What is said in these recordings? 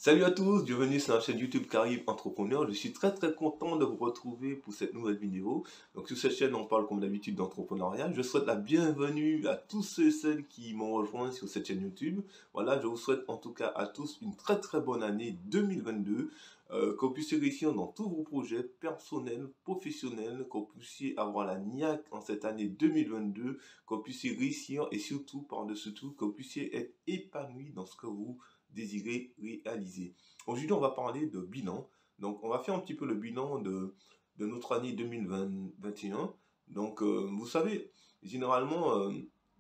Salut à tous, bienvenue sur la chaîne YouTube Caraïbes Entrepreneur. Je suis très content de vous retrouver pour cette nouvelle vidéo. Donc sur cette chaîne, on parle comme d'habitude d'entrepreneuriat. Je souhaite la bienvenue à tous ceux et celles qui m'ont rejoint sur cette chaîne YouTube. Voilà, je vous souhaite en tout cas à tous une très bonne année 2022. Que vous puissiez réussir dans tous vos projets personnels, professionnels, que vous puissiez avoir la niaque en cette année 2022, que vous puissiez réussir et surtout, par-dessus tout, que vous puissiez être épanoui dans ce que vous désirez réaliser. Aujourd'hui, on va parler de bilan. Donc, on va faire un petit peu le bilan de notre année 2021. Donc, vous savez, généralement,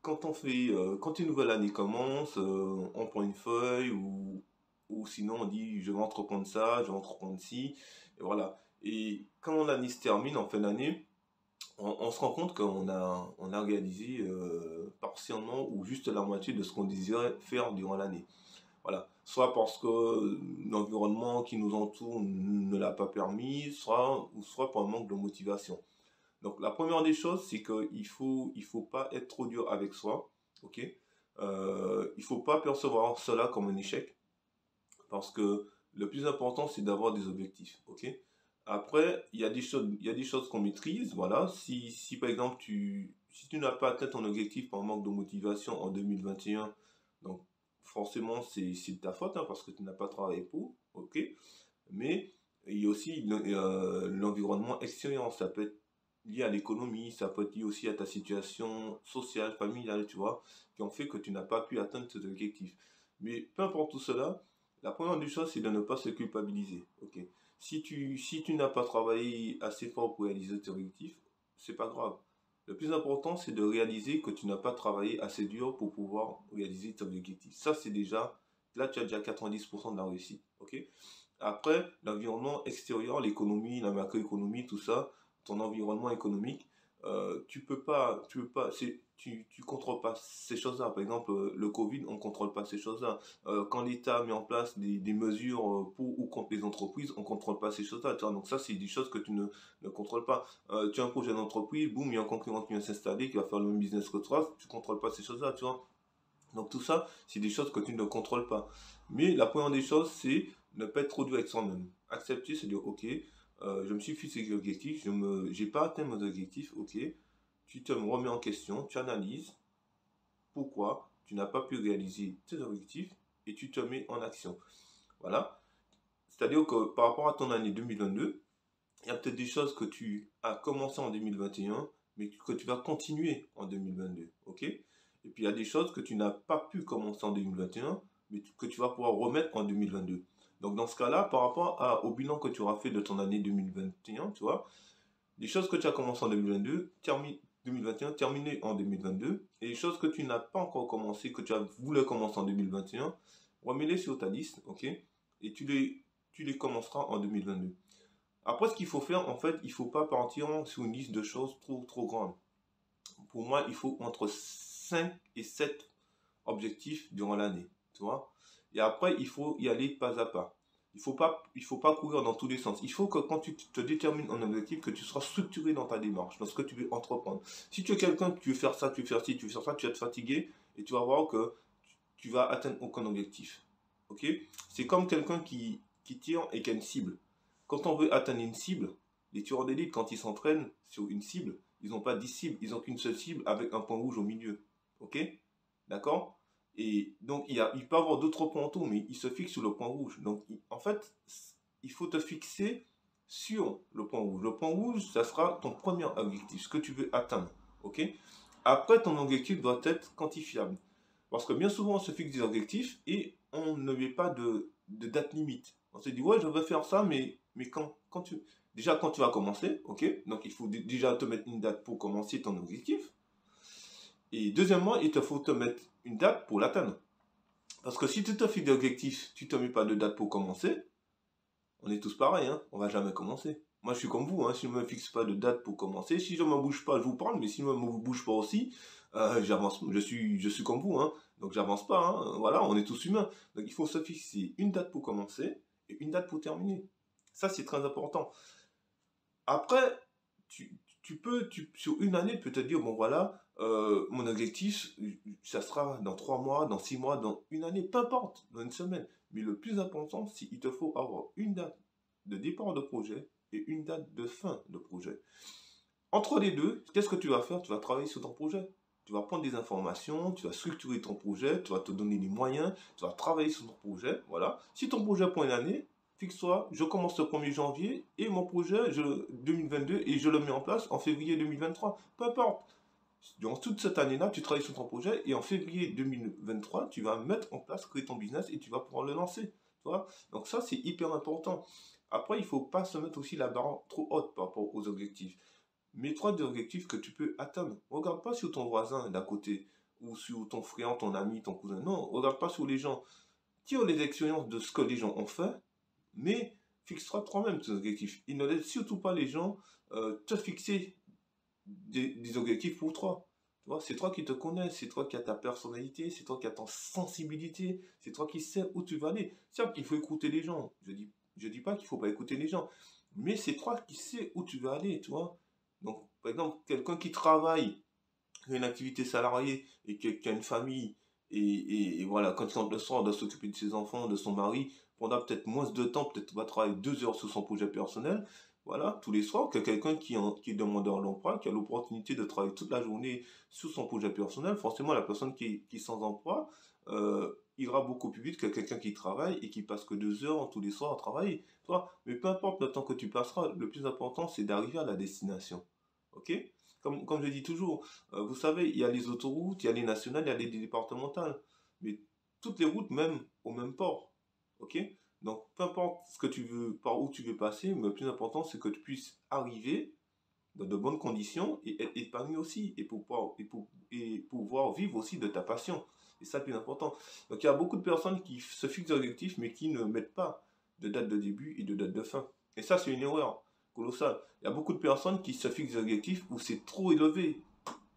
quand une nouvelle année commence, on prend une feuille ou sinon on dit je vais entreprendre ça, je vais entreprendre ci, et voilà. Et quand l'année se termine en fin d'année, on se rend compte qu'on a réalisé partiellement ou juste la moitié de ce qu'on désirait faire durant l'année. Voilà. Soit parce que l'environnement qui nous entoure ne l'a pas permis, soit par un manque de motivation. Donc la première des choses, c'est qu'il faut pas être trop dur avec soi, ok? Il faut pas percevoir cela comme un échec, parce que le plus important, c'est d'avoir des objectifs, ok? Après, il y a des choses qu'on maîtrise, voilà. Si par exemple, si tu n'as pas atteint ton objectif par manque de motivation en 2021, donc forcément, c'est de ta faute, hein, parce que tu n'as pas travaillé pour, ok? Mais il y a aussi l'environnement extérieur, ça peut être lié à l'économie, ça peut être lié aussi à ta situation sociale, familiale, tu vois, qui ont fait que tu n'as pas pu atteindre cet objectif. Mais peu importe tout cela, la première des choses, c'est de ne pas se culpabiliser, ok? Si tu n'as pas travaillé assez fort pour réaliser tes objectifs, c'est pas grave. Le plus important, c'est de réaliser que tu n'as pas travaillé assez dur pour pouvoir réaliser tes objectifs. Ça, c'est déjà, là, tu as déjà 90% de la réussite, ok? Après, l'environnement extérieur, l'économie, la macroéconomie, tout ça, ton environnement économique, tu contrôles pas ces choses-là. Par exemple, le Covid, on contrôle pas ces choses-là. Quand l'État met en place des mesures pour ou contre les entreprises, on contrôle pas ces choses-là. Tu vois. Donc ça, c'est des choses que tu ne contrôles pas. Tu as un projet d'entreprise, boum, il y a un concurrent qui vient s'installer, qui va faire le même business que toi, tu contrôles pas ces choses-là, tu vois. Donc tout ça, c'est des choses que tu ne contrôles pas. Mais la première des choses, c'est ne pas être trop dur avec soi-même. Accepter, c'est dire, ok, je me suis fixé des objectifs, j'ai pas atteint mon objectif, ok. Tu te remets en question, tu analyses pourquoi tu n'as pas pu réaliser tes objectifs et tu te mets en action. Voilà. C'est-à-dire que par rapport à ton année 2022, il y a peut-être des choses que tu as commencé en 2021, mais que tu vas continuer en 2022, ok? Et puis il y a des choses que tu n'as pas pu commencer en 2021, mais que tu vas pouvoir remettre en 2022. Donc dans ce cas-là, par rapport au bilan que tu auras fait de ton année 2021, tu vois, les choses que tu as commencé en 2021, terminées en 2022, et les choses que tu n'as pas encore commencé, que tu as voulu commencer en 2021, remets-les sur ta liste, ok? Et tu les commenceras en 2022. Après, ce qu'il faut faire, en fait, il ne faut pas partir sur une liste de choses trop grande. Pour moi, il faut entre 5 et 7 objectifs durant l'année, tu vois. Et après, il faut y aller pas à pas. Il faut pas courir dans tous les sens. Il faut que quand tu te détermines un objectif, que tu sois structuré dans ta démarche, dans ce que tu veux entreprendre. Si tu es quelqu'un que tu veux faire ça, tu veux faire ci, tu veux faire ça, tu vas te fatiguer et tu vas voir que tu vas atteindre aucun objectif. Ok? C'est comme quelqu'un qui tire et qui a une cible. Quand on veut atteindre une cible, les tueurs d'élite, quand ils s'entraînent sur une cible, ils n'ont pas 10 cibles, ils n'ont qu'une seule cible avec un point rouge au milieu. Ok? D'accord? Et donc, il peut y avoir d'autres points autour, mais il se fixe sur le point rouge. Donc, en fait, il faut te fixer sur le point rouge. Le point rouge, ça sera ton premier objectif, ce que tu veux atteindre. Ok? Après, ton objectif doit être quantifiable. Parce que bien souvent, on se fixe des objectifs et on ne met pas de date limite. On se dit, ouais, je veux faire ça, mais déjà, quand tu vas commencer, ok? Donc, il faut déjà te mettre une date pour commencer ton objectif. Et deuxièmement, il te faut te mettre une date pour l'atteindre. Parce que si tu te fixes des objectifs, tu ne te mets pas de date pour commencer, on est tous pareils, hein, on va jamais commencer. Moi, je suis comme vous, hein, si je ne me fixe pas de date pour commencer, si je ne me bouge pas, je vous parle, mais si je ne me bouge pas aussi, j'avance, je suis comme vous, hein, donc j'avance pas, hein, voilà, on est tous humains. Donc il faut se fixer une date pour commencer et une date pour terminer. Ça, c'est très important. Après, tu sur une année, tu peux te dire, bon voilà, mon objectif, ça sera dans 3 mois, dans 6 mois, dans une année, peu importe, dans une semaine. Mais le plus important, c'est qu'il te faut avoir une date de départ de projet et une date de fin de projet. Entre les deux, qu'est-ce que tu vas faire? Tu vas travailler sur ton projet. Tu vas prendre des informations, tu vas structurer ton projet, tu vas te donner les moyens, tu vas travailler sur ton projet. Voilà. Si ton projet prend une année, fixe-toi, je commence le 1er janvier et mon projet 2022 et je le mets en place en février 2023. Peu importe. Durant toute cette année-là, tu travailles sur ton projet et en février 2023, tu vas mettre en place, créer ton business et tu vas pouvoir le lancer. Tu vois. Donc ça, c'est hyper important. Après, il ne faut pas se mettre aussi la barre trop haute par rapport aux objectifs. Mets-toi des objectifs que tu peux atteindre. Regarde pas sur ton voisin d'à côté, ou sur ton frère, ton ami, ton cousin. Non, regarde pas sur les gens. Tire les expériences de ce que les gens ont fait, mais fixe-toi toi-même tes objectifs. Il ne laisse surtout pas les gens te fixer des objectifs pour toi. Tu vois, c'est toi qui te connais, c'est toi qui as ta personnalité, c'est toi qui as ta sensibilité, c'est toi qui sais où tu vas aller. Certes, il faut écouter les gens. Je dis pas qu'il faut pas écouter les gens, mais c'est toi qui sais où tu vas aller, tu vois. Donc, par exemple, quelqu'un qui travaille, qui a une activité salariée et qui a une famille, et voilà, quand il rentre le soir, il doit s'occuper de ses enfants, de son mari, pendant peut-être moins de temps, peut-être va travailler 2 heures sur son projet personnel, voilà, tous les soirs, que quelqu'un qui est demandeur d'emploi, qui a l'opportunité de travailler toute la journée sur son projet personnel, forcément, la personne qui est sans emploi, ira beaucoup plus vite que quelqu'un qui travaille et qui passe que 2 heures tous les soirs à travailler. Tu vois. Mais peu importe le temps que tu passeras, le plus important, c'est d'arriver à la destination. Ok? Comme je dis toujours, vous savez, il y a les autoroutes, il y a les nationales, il y a les départementales. Mais toutes les routes mènent au même port. Ok? Donc, peu importe ce que tu veux, par où tu veux passer, mais le plus important, c'est que tu puisses arriver dans de bonnes conditions et être épanoui aussi, et pouvoir vivre aussi de ta passion. Et ça, le plus important. Donc, il y a beaucoup de personnes qui se fixent des objectifs, mais qui ne mettent pas de date de début et de date de fin. Et ça, c'est une erreur colossale. Il y a beaucoup de personnes qui se fixent des objectifs où c'est trop élevé.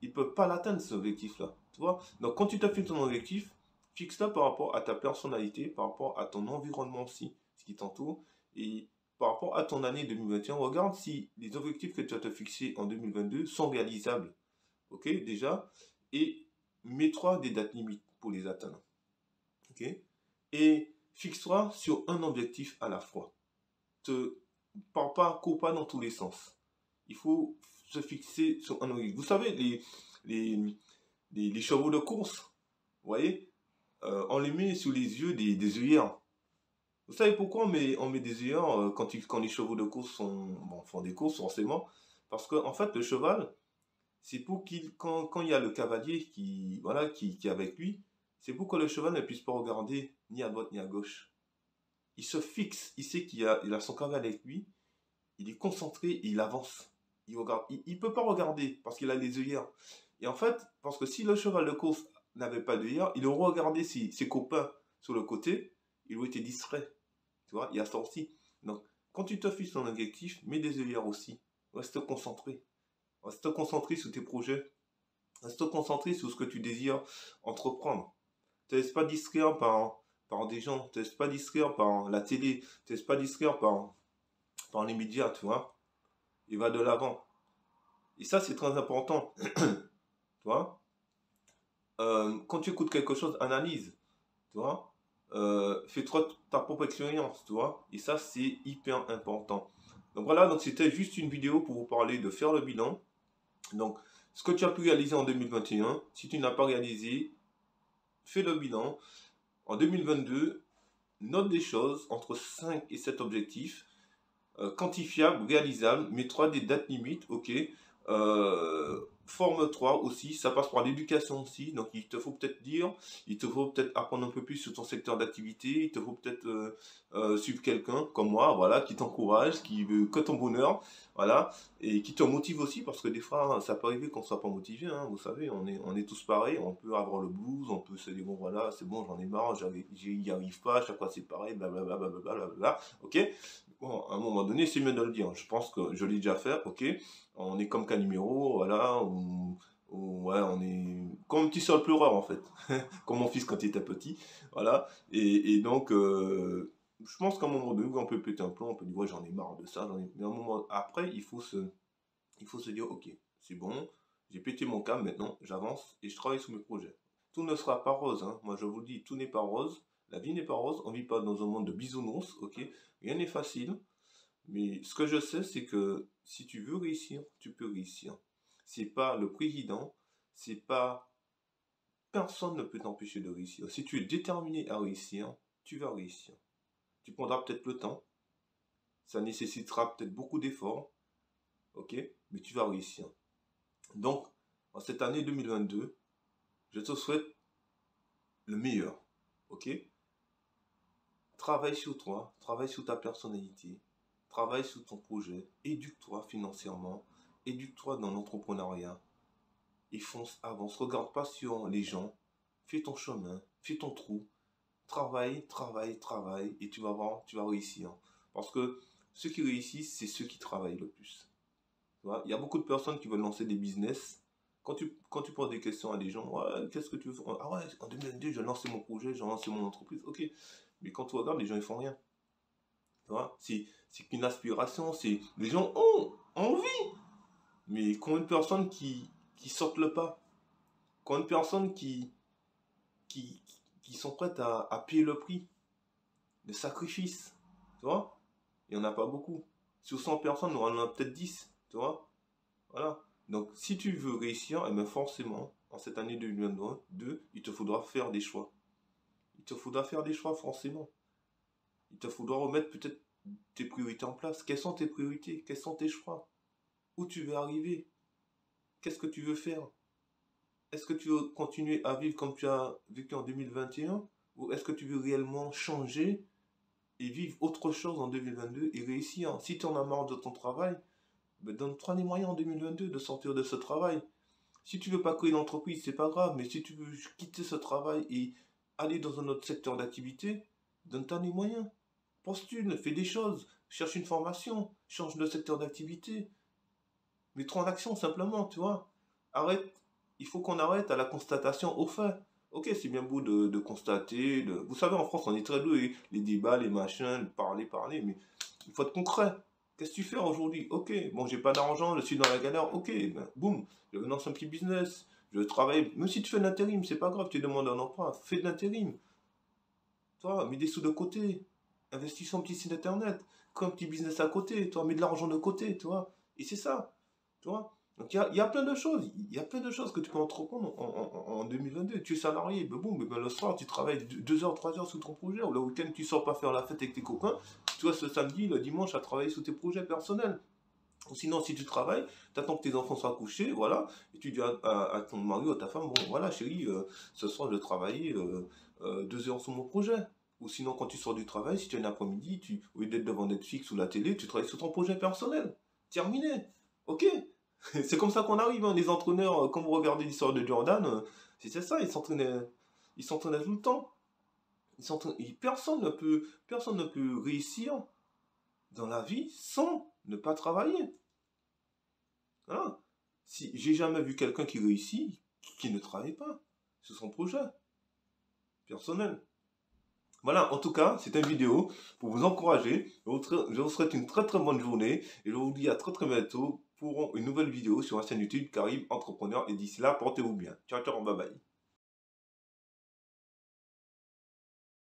Ils ne peuvent pas l'atteindre, cet objectif-là. Tu vois? Donc, quand tu te fixes ton objectif, fixe-le par rapport à ta personnalité, par rapport à ton environnement aussi, ce qui t'entoure, et par rapport à ton année 2021, regarde si les objectifs que tu as te fixés en 2022 sont réalisables. Ok, déjà, et mets-toi des dates limites pour les atteindre. Ok, et fixe-toi sur un objectif à la fois. Cours pas dans tous les sens. Il faut se fixer sur un objectif. Vous savez, les, les chevaux de course, vous voyez, on les met sous les yeux des œillères. Vous savez pourquoi on met des œillères quand les chevaux de course font des courses, forcément? Parce que, en fait, le cheval, c'est pour quand il y a le cavalier qui est avec lui, c'est pour que le cheval ne puisse pas regarder ni à droite ni à gauche. Il se fixe, il sait il a son cavalier avec lui, il est concentré et il avance. Il peut pas regarder parce qu'il a les œillères. Et en fait, parce que si le cheval de course n'avait pas d'œillères, il aurait regardé ses copains sur le côté, il aurait été distrait. Tu vois, il y a ça aussi. Donc, quand tu te fixes ton objectif, mets des œillères aussi. Reste concentré. Reste concentré sur tes projets. Reste concentré sur ce que tu désires entreprendre. Ne te laisse pas distraire par des gens. Ne te laisse pas distraire par la télé. Ne te laisse pas distraire par les médias, tu vois. Et va de l'avant. Et ça, c'est très important. Tu vois. Quand tu écoutes quelque chose, analyse. Tu vois. Fais-toi ta propre expérience, tu vois. Et ça, c'est hyper important. Donc voilà, donc c'était juste une vidéo pour vous parler de faire le bilan. Donc, ce que tu as pu réaliser en 2021, si tu n'as pas réalisé, fais le bilan. En 2022, note des choses entre 5 et 7 objectifs, quantifiables, réalisables, mets-toi des dates limites, ok. Forme-toi aussi, ça passe par l'éducation aussi, donc il te faut peut-être apprendre un peu plus sur ton secteur d'activité, il te faut peut-être suivre quelqu'un comme moi, voilà, qui t'encourage, qui veut que ton bonheur, voilà, et qui te motive aussi, parce que des fois, ça peut arriver qu'on ne soit pas motivé, hein, vous savez, on est tous pareils, on peut avoir le blues, on peut se dire, bon voilà, c'est bon, j'en ai marre, j'y arrive pas, chaque fois c'est pareil, blablabla, blablabla, ok. Bon, à un moment donné, c'est mieux de le dire. Je pense que je l'ai déjà fait, ok. On est comme Calimero, voilà, ouais, on est comme un petit seul pleureur en fait, comme mon fils quand il était petit, voilà. Et donc, je pense qu'à un moment donné, on peut péter un plomb, on peut dire, ouais, j'en ai marre de ça, mais à un moment après, Il faut se dire, ok, c'est bon, j'ai pété mon câble, maintenant j'avance et je travaille sur mes projets. Tout ne sera pas rose, hein. Moi je vous le dis, tout n'est pas rose. La vie n'est pas rose, on ne vit pas dans un monde de bisounours, ok. Rien n'est facile. Mais ce que je sais, c'est que si tu veux réussir, tu peux réussir. C'est pas le président, c'est pas personne ne peut t'empêcher de réussir. Si tu es déterminé à réussir, tu vas réussir. Tu prendras peut-être le temps, ça nécessitera peut-être beaucoup d'efforts, ok, mais tu vas réussir. Donc, en cette année 2022, je te souhaite le meilleur, ok. Travaille sur toi, travaille sur ta personnalité, travaille sur ton projet, éduque-toi financièrement, éduque-toi dans l'entrepreneuriat, et fonce, avance. Regarde pas sur les gens, fais ton chemin, fais ton trou, travaille, travaille, travaille, et tu vas voir, tu vas réussir. Parce que ceux qui réussissent, c'est ceux qui travaillent le plus. Tu vois, il y a beaucoup de personnes qui veulent lancer des business. Quand tu poses des questions à des gens, ouais, qu'est-ce que tu veux faire? Ah ouais, en 2022, je vais lancer mon projet, je vais lancer mon entreprise. Ok, mais quand tu regardes, les gens, ils font rien. Tu vois, c'est qu'une aspiration, c'est les gens ont envie. Mais combien de personnes qui sortent le pas? Combien de personnes qui, qui sont prêtes à payer le prix, le sacrifice? Tu vois? Il n'y en a pas beaucoup. Sur 100 personnes, on en a peut-être 10. Tu vois? Voilà. Donc, si tu veux réussir, eh bien forcément, en cette année 2022, il te faudra faire des choix. Il te faudra faire des choix, forcément. Il te faudra remettre peut-être tes priorités en place. Quelles sont tes priorités? Quels sont tes choix? Où tu veux arriver? Qu'est-ce que tu veux faire? Est-ce que tu veux continuer à vivre comme tu as vécu en 2021? Ou est-ce que tu veux réellement changer et vivre autre chose en 2022 et réussir? Si tu en as marre de ton travail, ben donne-toi les moyens en 2022 de sortir de ce travail. Si tu veux pas créer une entreprise, c'est pas grave, mais si tu veux quitter ce travail et aller dans un autre secteur d'activité, donne-toi les moyens. Postule, fais des choses, cherche une formation, change de secteur d'activité. Mets-toi en action simplement, tu vois. Arrête, il faut qu'on arrête à la constatation au fait. Ok, c'est bien beau de constater. Vous savez, en France, on est très doué. Les débats, les machins, parler, mais il faut être concret. Qu'est-ce que tu fais aujourd'hui? Ok, bon, j'ai pas d'argent, je suis dans la galère. Ok, ben, boum, je lance un petit business. Je travaille. Même si tu fais de l'intérim, c'est pas grave, tu demandes un emploi. Fais de l'intérim. Toi, mets des sous de côté. Investis sur un petit site internet. Crée un petit business à côté. Toi, mets de l'argent de côté, tu vois. Et c'est ça. Tu vois? Donc il y a plein de choses, il y a plein de choses que tu peux entreprendre en 2022. Tu es salarié, ben bon, ben le soir tu travailles 2 heures, 3 heures sur ton projet, ou le week-end tu sors pas faire la fête avec tes copains, tu vois, ce samedi, le dimanche à travailler sur tes projets personnels. Ou sinon, si tu travailles, tu attends que tes enfants soient couchés, voilà, et tu dis à ton mari ou à ta femme, bon voilà chérie, ce soir je vais travailler 2 heures sur mon projet. Ou sinon, quand tu sors du travail, si tu as un après-midi, au lieu d'être devant Netflix ou la télé, tu travailles sur ton projet personnel. Terminé. Ok? C'est comme ça qu'on arrive, hein. Les entraîneurs, quand vous regardez l'histoire de Jordan, c'est ça, ils s'entraînaient tout le temps. Et personne ne peut réussir dans la vie sans ne pas travailler. Voilà. Si j'ai jamais vu quelqu'un qui réussit, qui ne travaille pas sur son projet personnel. Voilà, en tout cas, c'est une vidéo pour vous encourager. Je vous souhaite une très très bonne journée et je vous dis à très très bientôt pour une nouvelle vidéo sur la chaîne YouTube Karim Entrepreneur. Et d'ici là, portez-vous bien. Ciao, ciao, bye bye.